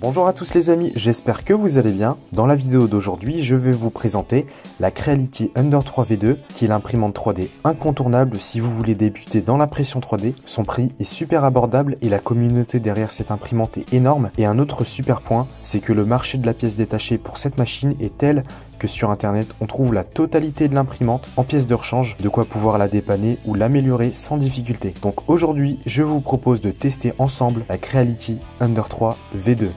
Bonjour à tous les amis, j'espère que vous allez bien. Dans la vidéo d'aujourd'hui, je vais vous présenter la Creality Ender 3 V2 qui est l'imprimante 3D incontournable si vous voulez débuter dans l'impression 3D. Son prix est super abordable et la communauté derrière cette imprimante est énorme. Et un autre super point, c'est que le marché de la pièce détachée pour cette machine est tel que sur internet on trouve la totalité de l'imprimante en pièces de rechange, de quoi pouvoir la dépanner ou l'améliorer sans difficulté. Donc aujourd'hui, je vous propose de tester ensemble la Creality Ender 3 V2.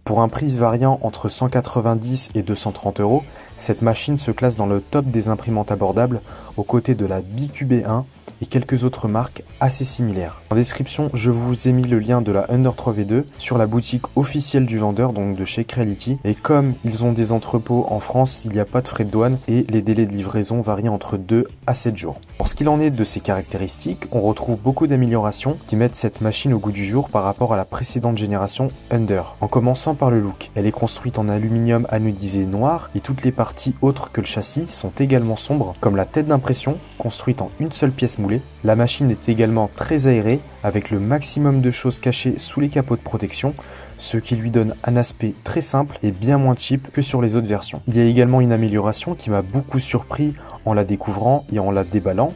Pour un prix variant entre 190 et 230 €, cette machine se classe dans le top des imprimantes abordables aux côtés de la BQB1 et quelques autres marques assez similaires. En description, je vous ai mis le lien de la Ender 3 V2 sur la boutique officielle du vendeur, donc de chez Creality. Et comme ils ont des entrepôts en France, il n'y a pas de frais de douane et les délais de livraison varient entre 2 à 7 jours. Pour ce qu'il en est de ses caractéristiques, on retrouve beaucoup d'améliorations qui mettent cette machine au goût du jour par rapport à la précédente génération Ender. En commençant par le look, elle est construite en aluminium anodisé noir et toutes les parties autres que le châssis sont également sombres, comme la tête d'impression construite en une seule pièce moulée. La machine est également très aérée avec le maximum de choses cachées sous les capots de protection, ce qui lui donne un aspect très simple et bien moins cheap que sur les autres versions. Il y a également une amélioration qui m'a beaucoup surpris en la découvrant et en la déballant,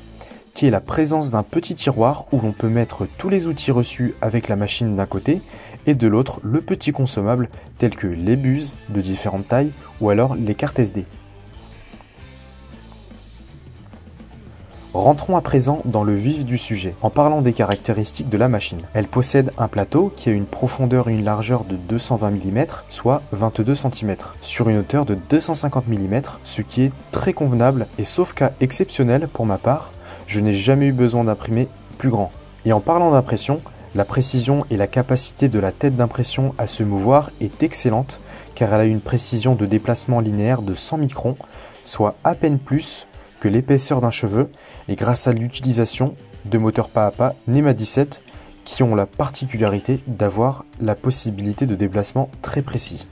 qui est la présence d'un petit tiroir où l'on peut mettre tous les outils reçus avec la machine d'un côté et de l'autre le petit consommable tels que les buses de différentes tailles ou alors les cartes SD. Rentrons à présent dans le vif du sujet, en parlant des caractéristiques de la machine. Elle possède un plateau qui a une profondeur et une largeur de 220 mm, soit 22 cm, sur une hauteur de 250 mm, ce qui est très convenable et sauf cas exceptionnel pour ma part, je n'ai jamais eu besoin d'imprimer plus grand. Et en parlant d'impression, la précision et la capacité de la tête d'impression à se mouvoir est excellente, car elle a une précision de déplacement linéaire de 100 microns, soit à peine plus que l'épaisseur d'un cheveu, et grâce à l'utilisation de moteurs pas à pas NEMA 17 qui ont la particularité d'avoir la possibilité de déplacement très précis.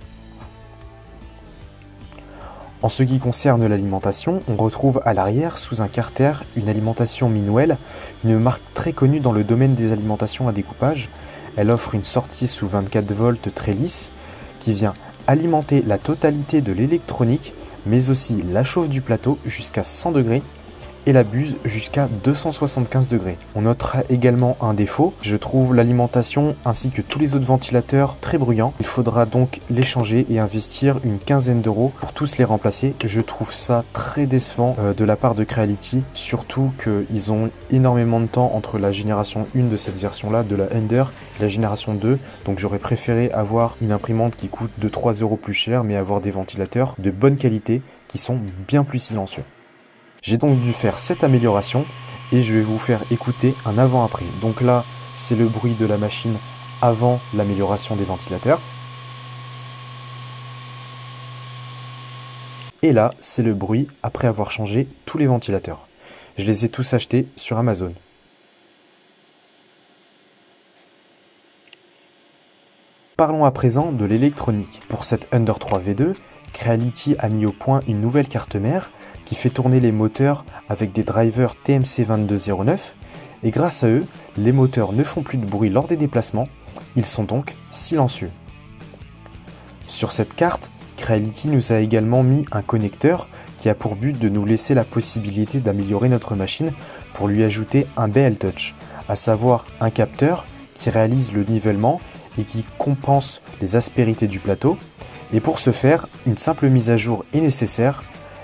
En ce qui concerne l'alimentation, on retrouve à l'arrière, sous un carter, une alimentation Minwell, une marque très connue dans le domaine des alimentations à découpage. Elle offre une sortie sous 24 volts très lisse qui vient alimenter la totalité de l'électronique, mais aussi la chauffe du plateau jusqu'à 100 degrés et la buse jusqu'à 275 degrés. On notera également un défaut, je trouve l'alimentation ainsi que tous les autres ventilateurs très bruyants. Il faudra donc les changer et investir une quinzaine d'euros pour tous les remplacer. Je trouve ça très décevant de la part de Creality, surtout qu'ils ont énormément de temps entre la génération 1 de cette version là, de la Ender, et la génération 2, donc j'aurais préféré avoir une imprimante qui coûte 2-3 € plus cher, mais avoir des ventilateurs de bonne qualité qui sont bien plus silencieux. J'ai donc dû faire cette amélioration et je vais vous faire écouter un avant-après. Donc là, c'est le bruit de la machine avant l'amélioration des ventilateurs. Et là, c'est le bruit après avoir changé tous les ventilateurs. Je les ai tous achetés sur Amazon. Parlons à présent de l'électronique. Pour cette Ender 3 V2, Creality a mis au point une nouvelle carte mère qui fait tourner les moteurs avec des drivers TMC2209 et grâce à eux, les moteurs ne font plus de bruit lors des déplacements, ils sont donc silencieux. Sur cette carte, Creality nous a également mis un connecteur qui a pour but de nous laisser la possibilité d'améliorer notre machine pour lui ajouter un BL Touch, à savoir un capteur qui réalise le nivellement et qui compense les aspérités du plateau. Et pour ce faire, une simple mise à jour est nécessaire.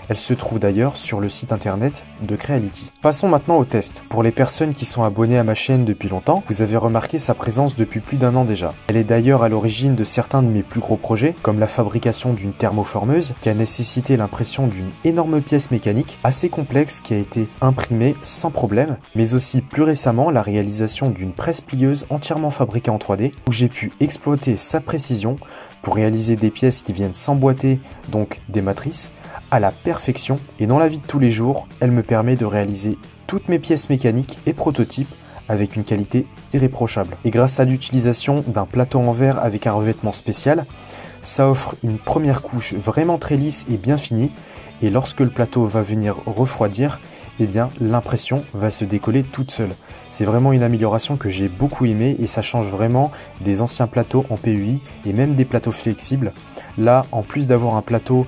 Elle se trouve d'ailleurs sur le site internet de Creality. Passons maintenant au test. Pour les personnes qui sont abonnées à ma chaîne depuis longtemps, vous avez remarqué sa présence depuis plus d'1 an déjà. Elle est d'ailleurs à l'origine de certains de mes plus gros projets, comme la fabrication d'une thermoformeuse qui a nécessité l'impression d'une énorme pièce mécanique assez complexe qui a été imprimée sans problème, mais aussi plus récemment la réalisation d'une presse plieuse entièrement fabriquée en 3D, où j'ai pu exploiter sa précision pour réaliser des pièces qui viennent s'emboîter, donc des matrices, à la perfection, et dans la vie de tous les jours, elle me permet de réaliser toutes mes pièces mécaniques et prototypes avec une qualité irréprochable. Et grâce à l'utilisation d'un plateau en verre avec un revêtement spécial, ça offre une première couche vraiment très lisse et bien finie, et lorsque le plateau va venir refroidir, eh bien l'impression va se décoller toute seule. C'est vraiment une amélioration que j'ai beaucoup aimée et ça change vraiment des anciens plateaux en PEI et même des plateaux flexibles. Là, en plus d'avoir un plateau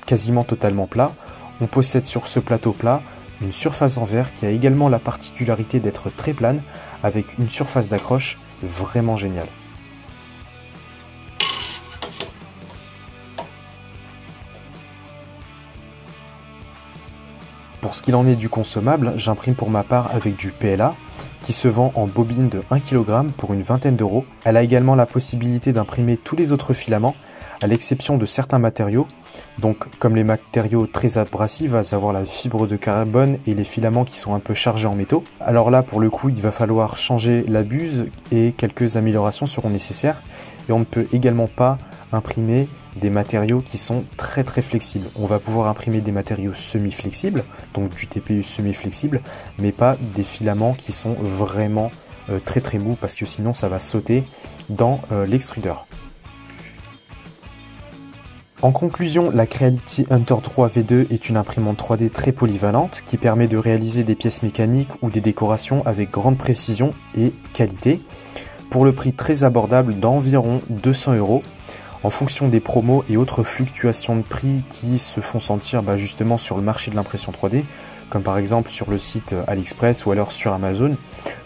quasiment totalement plat, on possède sur ce plateau plat une surface en verre qui a également la particularité d'être très plane avec une surface d'accroche vraiment géniale. Pour ce qu'il en est du consommable, j'imprime pour ma part avec du PLA qui se vend en bobine de 1 kg pour une vingtaine d'euros. Elle a également la possibilité d'imprimer tous les autres filaments à l'exception de certains matériaux. Donc comme les matériaux très abrasifs, à savoir la fibre de carbone et les filaments qui sont un peu chargés en métaux. Alors là pour le coup il va falloir changer la buse et quelques améliorations seront nécessaires. Et on ne peut également pas imprimer des matériaux qui sont très flexibles. On va pouvoir imprimer des matériaux semi-flexibles, donc du TPU semi-flexible, mais pas des filaments qui sont vraiment très mous parce que sinon ça va sauter dans l'extrudeur. En conclusion, la Creality Hunter 3 V2 est une imprimante 3D très polyvalente qui permet de réaliser des pièces mécaniques ou des décorations avec grande précision et qualité pour le prix très abordable d'environ 200 €. En fonction des promos et autres fluctuations de prix qui se font sentir justement sur le marché de l'impression 3D, comme par exemple sur le site AliExpress ou alors sur Amazon.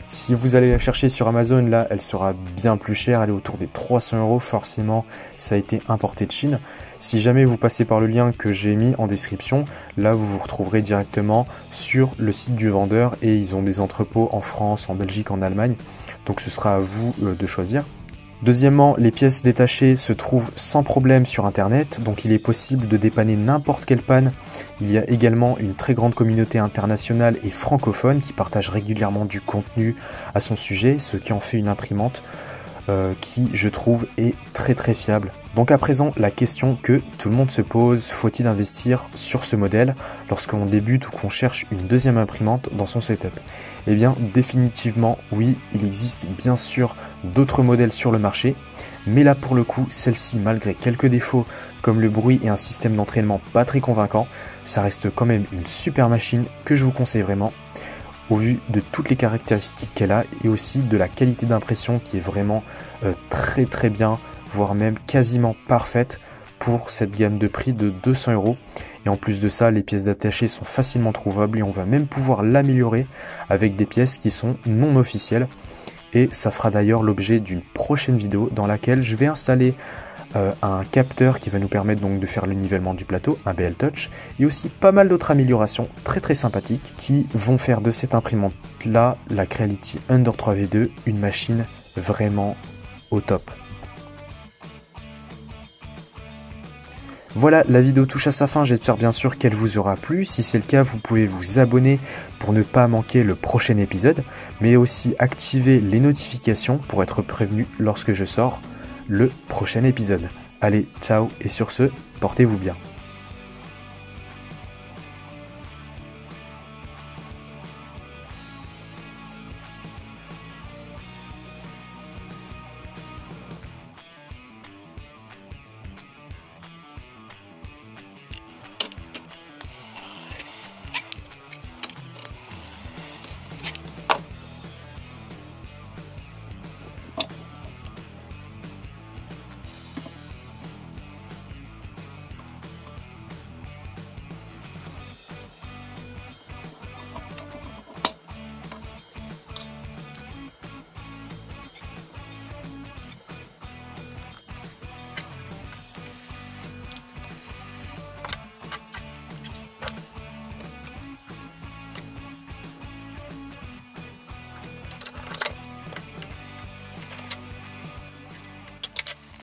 Si vous allez la chercher sur Amazon, là, elle sera bien plus chère, elle est autour des 300 €, forcément, ça a été importé de Chine. Si jamais vous passez par le lien que j'ai mis en description, là, vous vous retrouverez directement sur le site du vendeur et ils ont des entrepôts en France, en Belgique, en Allemagne, donc ce sera à vous de choisir. Deuxièmement, les pièces détachées se trouvent sans problème sur internet, donc il est possible de dépanner n'importe quelle panne. Il y a également une très grande communauté internationale et francophone qui partage régulièrement du contenu à son sujet, ce qui en fait une imprimante qui, je trouve, est très fiable. Donc à présent, la question que tout le monde se pose, faut-il investir sur ce modèle lorsqu'on débute ou qu'on cherche une deuxième imprimante dans son setup? Eh bien définitivement oui, il existe bien sûr d'autres modèles sur le marché, mais là pour le coup, celle-ci malgré quelques défauts comme le bruit et un système d'entraînement pas très convaincant, ça reste quand même une super machine que je vous conseille vraiment au vu de toutes les caractéristiques qu'elle a et aussi de la qualité d'impression qui est vraiment très bien, voire même quasiment parfaite pour cette gamme de prix de 200 €. Et en plus de ça, les pièces détachées sont facilement trouvables et on va même pouvoir l'améliorer avec des pièces qui sont non officielles. Et ça fera d'ailleurs l'objet d'une prochaine vidéo dans laquelle je vais installer un capteur qui va nous permettre donc de faire le nivellement du plateau, un BL Touch, et aussi pas mal d'autres améliorations très sympathiques qui vont faire de cette imprimante là, la Creality Hunter 3 V2, une machine vraiment au top. Voilà, la vidéo touche à sa fin, j'espère bien sûr qu'elle vous aura plu. Si c'est le cas, vous pouvez vous abonner pour ne pas manquer le prochain épisode, mais aussi activer les notifications pour être prévenu lorsque je sors le prochain épisode. Allez, ciao, et sur ce, portez-vous bien.